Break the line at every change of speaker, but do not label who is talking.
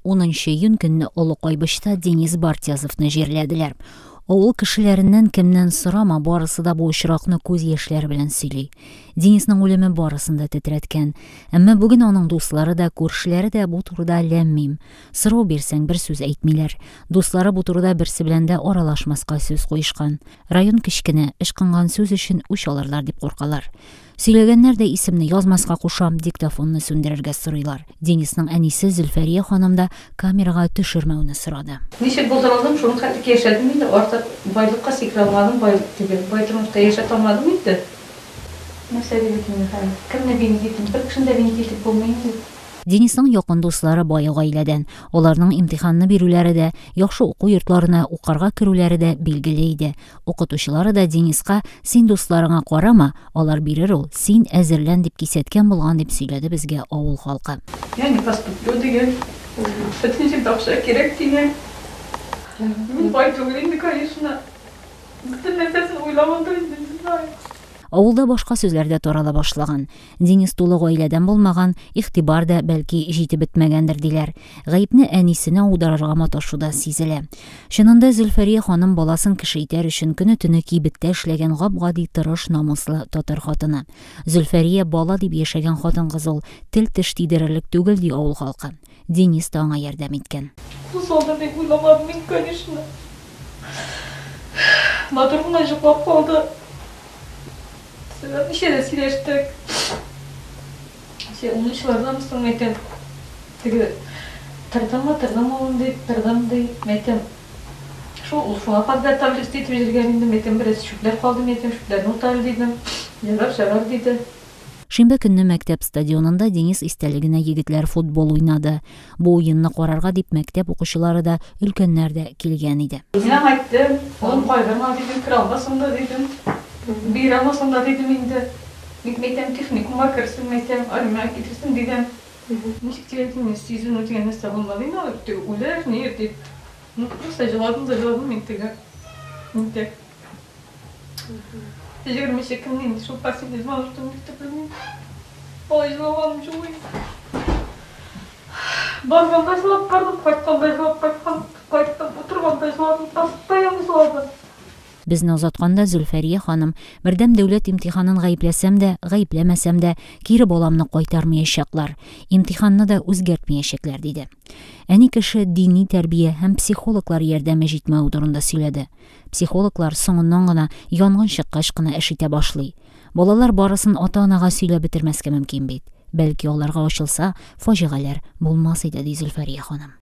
10 июнь көнне Олы Кайбышта Денис Бартязовны җирләделәр. Авыл кешеләреннән кемнән сорама, барысы да бу очракны күз яшьләре белән сөйли. Денисның үлеме барысын да тетрәткән. Әмма бүген аның дуслары да, күршеләре дә бу турыда ләммим. Сорау бирсәң бер сүз әйтмиләр. Дуслары бу турыда берсе белән дә аралашмаска сүз куешкан. Район кечкенә, ышкынган сүз өчен үч алырлар дип куркалар. Сөйләгәннәр дә исемне язмаска кушам, диктофонны сүндерергә сорыйлар. Денисның әнисе Зөлфәрия ханым да камерага төшермәүне сорады.
Ничек булдырылдым, шуны хәтта яшәдем инде, артык байлыкка сикерә алмадым, бай тормышта яшәп алмадым инде. Нәрсә дип әйтәм, кемне бинтитем, бер кешене дә бинтитеп булмый инде.
Денисның якын дуслары бай гаиләдән. Аларның имтиханны бирүләре дә, яхшы уку йортларына укырга керүләре дә билгеле иде. Укытучылары да Дениска "Син дусларыңа карама, алар бирер ул, син әзерлән" дип кисәткән булган дип сөйләде безгә авыл халкы.
Yani pasport degen, Fethiye Dağşa gerek diye. Min bay tugulinde kayışına. Bütün nefesini uylamadı indim.
Авылда башка сүзләр дә тарала башлаган. Денис тулы гаиләдән булмаган, игътибар да бәлки җитеп бетмәгәндер диләр. Гаепне әнисенә аударырга маташуда сизелә. Чынында Зөлфәрия ханым баласын кеше итәр өчен көне-төне кибеттә эшләгән гап-гади тырыш, намуслы татар хатыны. Зөлфәрия бала дип яшәгән хатын-кыз ул, тел-теш тидерерлек түгел ди авыл халкы. Денис та аңа ярдәм иткән.
Кузолда дип уйламадым мин, конечно. Матурына җыклап калды. İşe de sileştik. Umuşlardan mısın metem? Tırdım oğlum deyip, tırdım deyip metem. Şuna fazla tabi isteyip jirgeninde metem biraz şükler kaldı metem, şüklerini utarlı dedim. Yarar dedi.
Шимбә көнне мәктәп стадионында Денис истәлегенә егетләр футбол уйнады. Бу уенны карарга дип мәктәп укучылары да, өлкәннәр дә килгән иде.
Мин әйттем, "Oğlum кайгырма" дидем, "Киралмасында" дидем. Бирәмәсендә дидем инде. Мәктәп техникумга керсен, мәктәп армия китерсен дидем. Ничек дидем, сезон үткәнне сагынмады инде, үләр, ни дип. Ну, просто җыладым мин теге. Инде. Җирмешек көннән шул пассивный возраст мәктәпне. Ой, җылаганым җуй. Барганда җылап бардым, кайтканда җылап кайттым, утырганда җыладым, постоянно җыладым.
Безне озатканда Зөлфәрия ханым, бердәм дәүләт имтиханын гаепләсәм дә, гаепләмәсәм дә, кире баламны кайтармаячаклар, имтиханны да үзгәртмәячәкләр диде. Әни кеше дини тәрбия һәм психологлар ярдәме җитмәү турында сөйләде. Психологлар соңыннан гына янгын чыккач кына эш итә башлый. Балалар барысын ата-анага сөйләп бетермәскә мөмкин бит. Бәлки аларга ачылса, фаҗигаләр булмас иде ди Зөлфәрия ханым.